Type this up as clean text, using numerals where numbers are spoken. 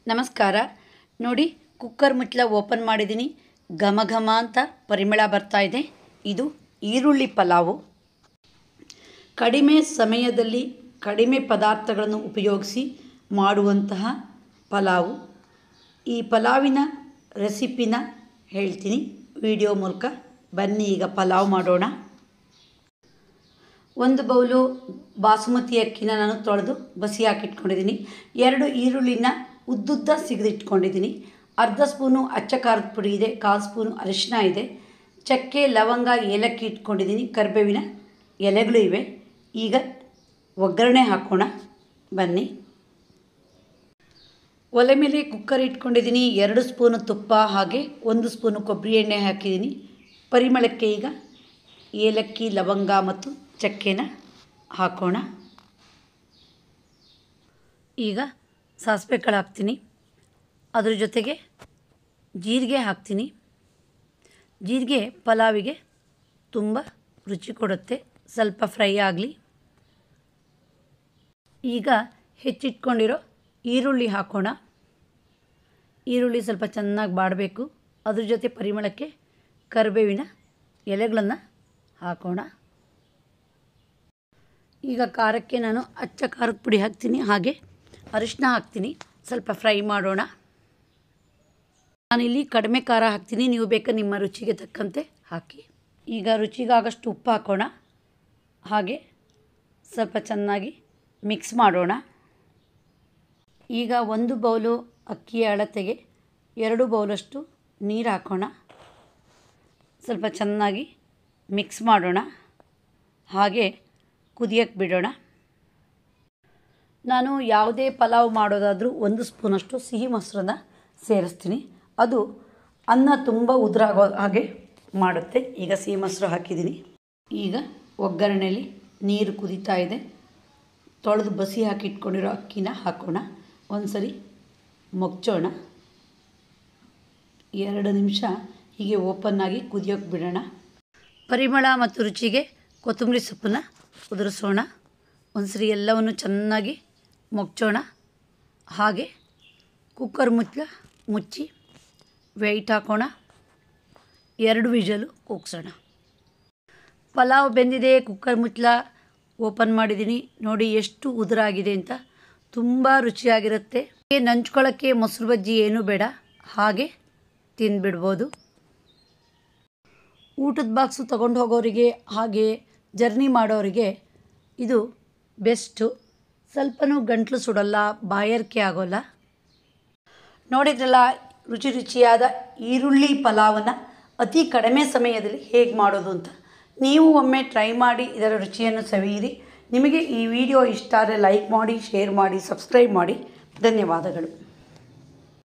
ನಮಸ್ಕಾರ ನೋಡಿ ಕುಕ್ಕರ್ ಮುಚ್ಚಳ ಓಪನ್ ಮಾಡಿದ್ದೀನಿ ಘಮ ಘಮ ಅಂತ ಪರಿಮಳ ಬರ್ತಾ ಇದೆ ಇದು ಈರುಳ್ಳಿ ಪಲಾವು ಕಡಿಮೆ ಸಮಯದಲ್ಲಿ ಕಡಿಮೆ ಪದಾರ್ಥಗಳನ್ನು ಉಪಯೋಗಿಸಿ ಮಾಡುವಂತಹ ಪಲಾವು ಈ ಪಲಾವಿನ ರೆಸಿಪಿನ ಹೇಳ್ತೀನಿ ವಿಡಿಯೋ ಮೂಲಕ ಬನ್ನಿ ಈಗ ಪಲಾವ್ ಮಾಡೋಣ ಒಂದು ಬೌಲು ಬಾಸುಮತಿ ಅಕ್ಕಿನ ನಾನು ತೊಳೆದು ಬಸಿ ಹಾಕಿಟ್ಕೊಂಡಿದ್ದೀನಿ 2 ಈರುಳ್ಳಿನ ಉದ್ದುದ್ದ ಸಿಗದಿಟ್ಕೊಂಡಿದ್ದೀನಿ ಅರ್ಧ ಸ್ಪೂನು ಅಚ್ಚ ಖಾರದ ಪುಡಿ ಇದೆ 1/4 ಸ್ಪೂನು ಅರಿಶಿನ ಇದೆ ಚಕ್ಕೆ ಲವಂಗ ಏಲಕ್ಕಿ ಇಟ್ಕೊಂಡಿದ್ದೀನಿ ಕರಿಬೇವಿನ ಎಲೆಗಳು ಇವೆ ಈಗ ಒಗ್ಗರಣೆ ಹಾಕೋಣ ಬನ್ನಿ ಒಲೆ ಮೇಲೆ ಕುಕ್ಕರ್ ಇಟ್ಕೊಂಡಿದ್ದೀನಿ 2 ಸ್ಪೂನು ತುಪ್ಪ ಹಾಗೆ 1 ಸ್ಪೂನು ಕೊಬ್ಬರಿ ಎಣ್ಣೆ ಹಾಕಿದ್ದೀನಿ ಪರಿಮಳಕ್ಕೆ ಈಗ ಏಲಕ್ಕಿ ಲವಂಗ ಮತ್ತು ಚಕ್ಕೆನ ಹಾಕೋಣ ಈಗ ಸಾಸಿವೆ ಕಾಳು ಹಾಕ್ತೀನಿ ಅದರ ಜೊತೆಗೆ ಜೀರಿಗೆ ಹಾಕ್ತೀನಿ ಜೀರಿಗೆ ಪಲಾವಿಗೆ ತುಂಬ ರುಚಿ ಕೊಡುತ್ತೆ ಸ್ವಲ್ಪ ಫ್ರೈ ಆಗಲಿ ಈಗ ಹೆಚ್ಚಿಟ್ಕೊಂಡಿರೋ ಈರುಳ್ಳಿ ಹಾಕೋಣ ಈರುಳ್ಳಿ ಸ್ವಲ್ಪ ಚೆನ್ನಾಗಿ ಬಾಡಬೇಕು ಅದ್ರ ಜೊತೆ ಪರಿಮಳಕ್ಕೆ ಕರಿಬೇವಿನ ಎಲೆಗಳನ್ನು ಹಾಕೋಣ ಈಗ ಖಾರಕ್ಕೆ ನಾನು ಅಚ್ಚ ಖಾರದ ಪುಡಿ ಹಾಕ್ತೀನಿ ಹಾಗೆ ಅರಿಶಿನ ಹಾಕ್ತೀನಿ ಸ್ವಲ್ಪ ಫ್ರೈ ಮಾಡೋಣ ನಾನಿಲ್ಲಿ ಕಡಿಮೆ ಖಾರ ಹಾಕ್ತೀನಿ ನೀವು ಬೇಕಾದ್ರೆ ನಿಮ್ಮ ರುಚಿಗೆ ತಕ್ಕಂತೆ ಹಾಕಿ ಈಗ ರುಚಿಗಾಗಷ್ಟು ಉಪ್ಪು ಹಾಕೋಣ ಹಾಗೆ ಸ್ವಲ್ಪ ಚೆನ್ನಾಗಿ ಮಿಕ್ಸ್ ಮಾಡೋಣ ಈಗ 1 ಬೌಲು ಅಕ್ಕಿಯ ಅಳತೆಗೆ 2 ಬೌಲಷ್ಟು ನೀರು ಹಾಕೋಣ ಸ್ವಲ್ಪ ಚೆನ್ನಾಗಿ ಮಿಕ್ಸ್ ಮಾಡೋಣ ಹಾಗೆ ಕುದಿಯಕ್ಕೆ ಬಿಡೋಣ ನಾನು ಯಾವುದೇ ಪಲಾವ್ ಮಾಡೋದಾದರೂ 1 ಸ್ಪೂನಷ್ಟು ಸಿಹಿ ಮೊಸರನ್ನ ಸೇರಿಸ್ತೀನಿ ಅದು ಅನ್ನ ತುಂಬ ಉದುರಾಗೋ ಹಾಗೆ ಮಾಡುತ್ತೆ ಈಗ ಸಿಹಿ ಮೊಸರು ಹಾಕಿದ್ದೀನಿ ಈಗ ಒಗ್ಗರಣೆಯಲ್ಲಿ ನೀರು ಕುದೀತಾ ಇದೆ ತೊಳೆದು ಬಸಿ ಹಾಕಿಟ್ಕೊಂಡಿರೋ ಅಕ್ಕಿನ ಹಾಕೋಣ ಒಂದು ಸರಿ ಮೊಗ್ಚೋಣ 2 ನಿಮಿಷ ಹೀಗೆ ಓಪನ್ನಾಗಿ ಕುದಿಯೋಕ್ಕೆ ಬಿಡೋಣ ಪರಿಮಳ ಮತ್ತು ರುಚಿಗೆ ಕೊತ್ತಂಬರಿ ಸೊಪ್ಪನ್ನು ಉದುರಿಸೋಣ ಒಂದು ಸರಿ ಎಲ್ಲವನ್ನು ಚೆನ್ನಾಗಿ ಮೊಗ್ಚೋಣ ಹಾಗೆ ಕುಕ್ಕರ್ ಮುಚ್ಚಿ ವೆಯ್ಟ್ ಹಾಕೋಣ 2 ವಿಷಲು ಕೂಗ್ಸೋಣ ಪಲಾವ್ ಬೆಂದಿದೆ ಕುಕ್ಕರ್ ಮುಚ್ಚಳ ಓಪನ್ ಮಾಡಿದ್ದೀನಿ ನೋಡಿ ಎಷ್ಟು ಉದುರಾಗಿದೆ ಅಂತ ತುಂಬ ರುಚಿಯಾಗಿರುತ್ತೆ ನಂಚ್ಕೊಳ್ಳೋಕ್ಕೆ ಮೊಸರು ಬಜ್ಜಿ ಏನೂ ಬೇಡ ಹಾಗೆ ತಿಂದುಬಿಡ್ಬೋದು ಊಟದ ಬಾಕ್ಸು ತೊಗೊಂಡು ಹೋಗೋರಿಗೆ ಹಾಗೆ ಜರ್ನಿ ಮಾಡೋರಿಗೆ ಇದು ಬೆಸ್ಟು ಸ್ವಲ್ಪನೂ ಗಂಟಲು ಸುಡಲ್ಲ ಬಾಯಾರಿಕೆ ಆಗೋಲ್ಲ ನೋಡಿದ್ರಲ್ಲ ರುಚಿಯಾದ ಈರುಳ್ಳಿ ಪಲಾವನ್ನು ಅತಿ ಕಡಿಮೆ ಸಮಯದಲ್ಲಿ ಹೇಗೆ ಮಾಡೋದು ಅಂತ ನೀವು ಒಮ್ಮೆ ಟ್ರೈ ಮಾಡಿ ಇದರ ರುಚಿಯನ್ನು ಸವಿಯಿರಿ ನಿಮಗೆ ಈ ವಿಡಿಯೋ ಇಷ್ಟ ಆದರೆ ಲೈಕ್ ಮಾಡಿ ಶೇರ್ ಮಾಡಿ ಸಬ್ಸ್ಕ್ರೈಬ್ ಮಾಡಿ ಧನ್ಯವಾದಗಳು